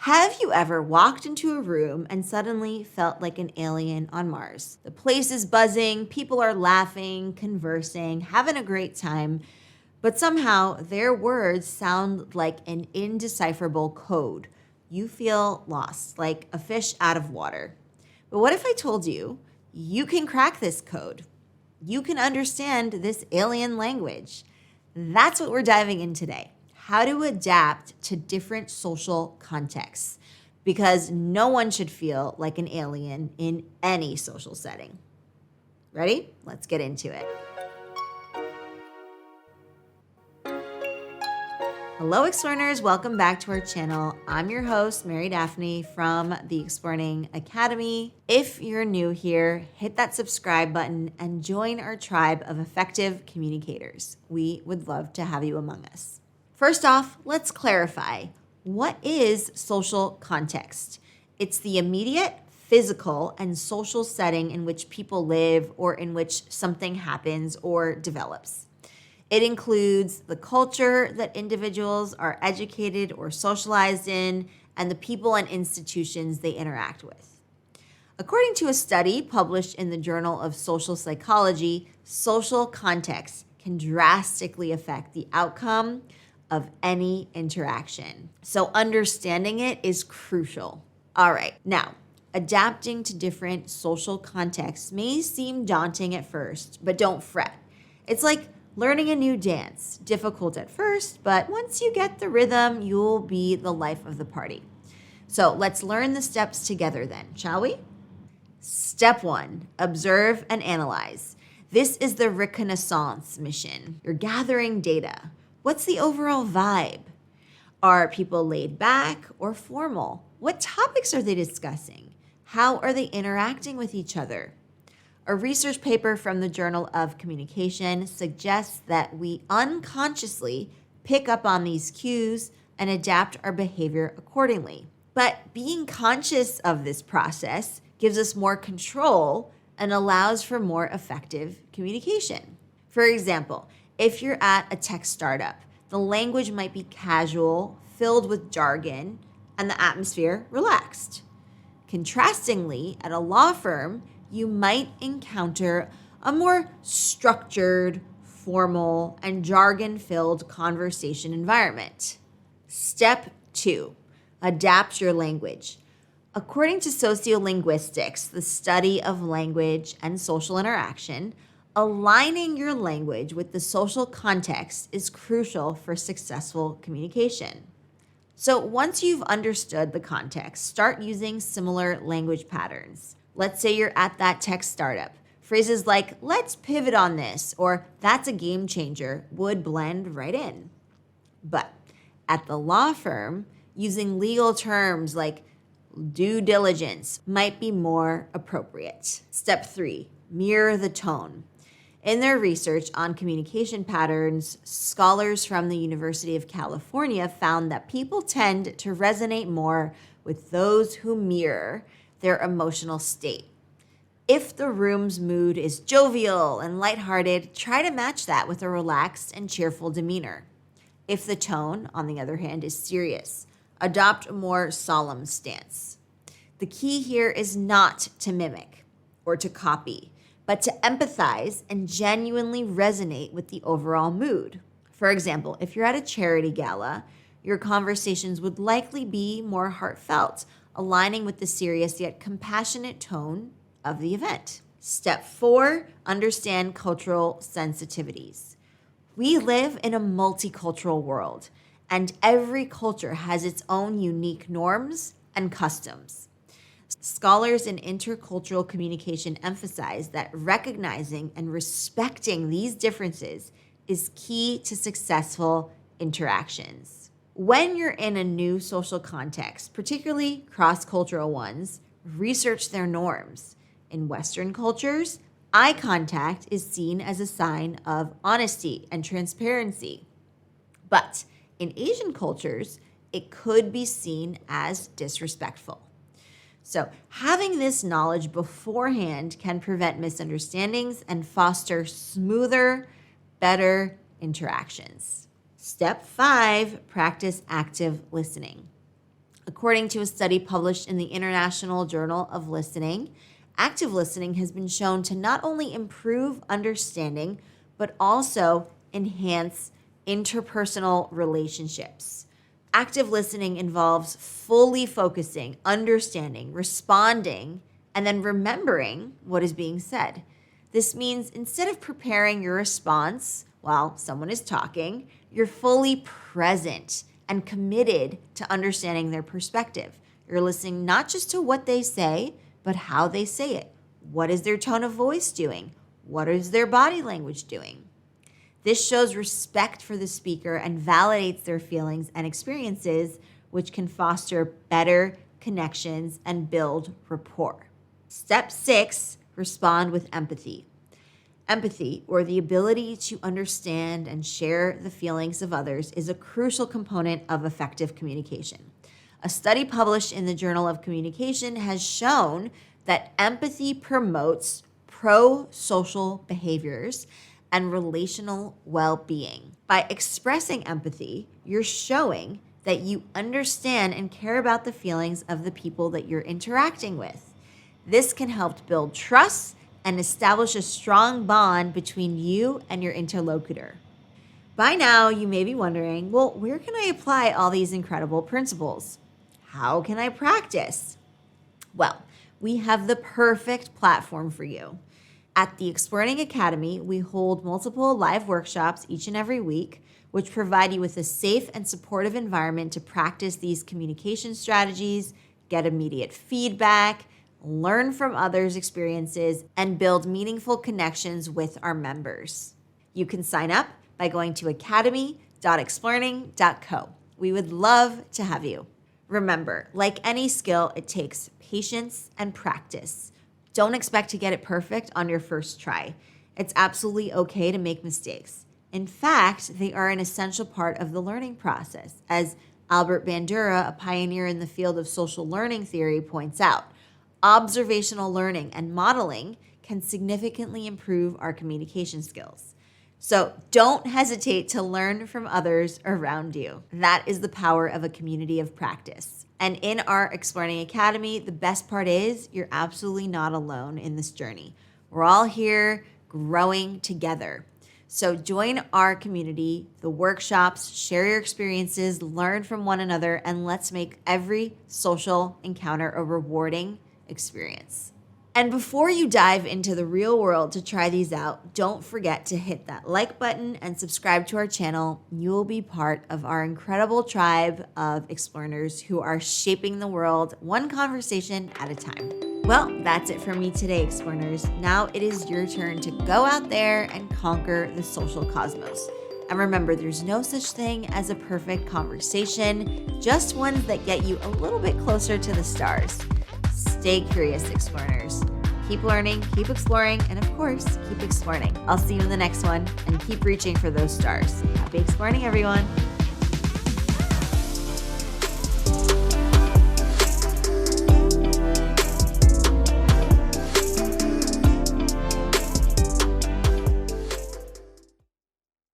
Have you ever walked into a room and suddenly felt like an alien on Mars? The place is buzzing, people are laughing, conversing, having a great time, but somehow their words sound like an indecipherable code. You feel lost, like a fish out of water. But what if I told you you can crack this code? You can understand this alien language. That's what we're diving in today. How to adapt to different social contexts, because no one should feel like an alien in any social setting. Ready? Let's get into it. Hello, Explearners. Welcome back to our channel. I'm your host, Daphne from the Explearning Academy. If you're new here, hit that subscribe button and join our tribe of effective communicators. We would love to have you among us. First off, let's clarify. What is social context? It's the immediate physical and social setting in which people live or in which something happens or develops. It includes the culture that individuals are educated or socialized in and the people and institutions they interact with. According to a study published in the Journal of Social Psychology, social context can drastically affect the outcome of any interaction. So understanding it is crucial. All right, now, adapting to different social contexts may seem daunting at first, but don't fret. It's like learning a new dance, difficult at first, but once you get the rhythm, you'll be the life of the party. So let's learn the steps together then, shall we? Step 1, observe and analyze. This is the reconnaissance mission. You're gathering data. What's the overall vibe? Are people laid back or formal? What topics are they discussing? How are they interacting with each other? A research paper from the Journal of Communication suggests that we unconsciously pick up on these cues and adapt our behavior accordingly. But being conscious of this process gives us more control and allows for more effective communication. For example, if you're at a tech startup, the language might be casual, filled with jargon, and the atmosphere relaxed. Contrastingly, at a law firm, you might encounter a more structured, formal, and jargon-filled conversation environment. Step 2, adapt your language. According to sociolinguistics, the study of language and social interaction, aligning your language with the social context is crucial for successful communication. So once you've understood the context, start using similar language patterns. Let's say you're at that tech startup. Phrases like, let's pivot on this, or that's a game changer would blend right in. But at the law firm, using legal terms like due diligence might be more appropriate. Step 3, mirror the tone. In their research on communication patterns, scholars from the University of California found that people tend to resonate more with those who mirror their emotional state. If the room's mood is jovial and lighthearted, try to match that with a relaxed and cheerful demeanor. If the tone, on the other hand, is serious, adopt a more solemn stance. The key here is not to mimic or to copy, but to empathize and genuinely resonate with the overall mood. For example, if you're at a charity gala, your conversations would likely be more heartfelt, aligning with the serious yet compassionate tone of the event. Step 4, understand cultural sensitivities. We live in a multicultural world, and every culture has its own unique norms and customs. Scholars in intercultural communication emphasize that recognizing and respecting these differences is key to successful interactions. When you're in a new social context, particularly cross-cultural ones, research their norms. In Western cultures, eye contact is seen as a sign of honesty and transparency. But in Asian cultures, it could be seen as disrespectful. So having this knowledge beforehand can prevent misunderstandings and foster smoother, better interactions. Step 5, practice active listening. According to a study published in the International Journal of Listening, active listening has been shown to not only improve understanding, but also enhance interpersonal relationships. Active listening involves fully focusing, understanding, responding, and then remembering what is being said. This means instead of preparing your response while someone is talking, you're fully present and committed to understanding their perspective. You're listening not just to what they say, but how they say it. What is their tone of voice doing? What is their body language doing? This shows respect for the speaker and validates their feelings and experiences, which can foster better connections and build rapport. Step 6, respond with empathy. Empathy, or the ability to understand and share the feelings of others, is a crucial component of effective communication. A study published in the Journal of Communication has shown that empathy promotes pro-social behaviors and relational well-being. By expressing empathy, you're showing that you understand and care about the feelings of the people that you're interacting with. This can help build trust and establish a strong bond between you and your interlocutor. By now, you may be wondering, well, where can I apply all these incredible principles? How can I practice? Well, we have the perfect platform for you. At the Explearning Academy, we hold multiple live workshops each and every week, which provide you with a safe and supportive environment to practice these communication strategies, get immediate feedback, learn from others' experiences, and build meaningful connections with our members. You can sign up by going to academy.explearning.co. We would love to have you. Remember, like any skill, it takes patience and practice. Don't expect to get it perfect on your first try. It's absolutely okay to make mistakes. In fact, they are an essential part of the learning process. As Albert Bandura, a pioneer in the field of social learning theory, points out, observational learning and modeling can significantly improve our communication skills. So don't hesitate to learn from others around you. That is the power of a community of practice. And in our Explearning Academy, the best part is you're absolutely not alone in this journey. We're all here growing together. So join our community, the workshops, share your experiences, learn from one another, and let's make every social encounter a rewarding experience. And before you dive into the real world to try these out, don't forget to hit that like button and subscribe to our channel. You will be part of our incredible tribe of Explearners who are shaping the world one conversation at a time. Well, that's it for me today, Explearners. Now it is your turn to go out there and conquer the social cosmos. And remember, there's no such thing as a perfect conversation, just ones that get you a little bit closer to the stars. Stay curious, Explearners. Keep learning, keep exploring, and of course, keep exploring. I'll see you in the next one, and keep reaching for those stars. Happy exploring, everyone.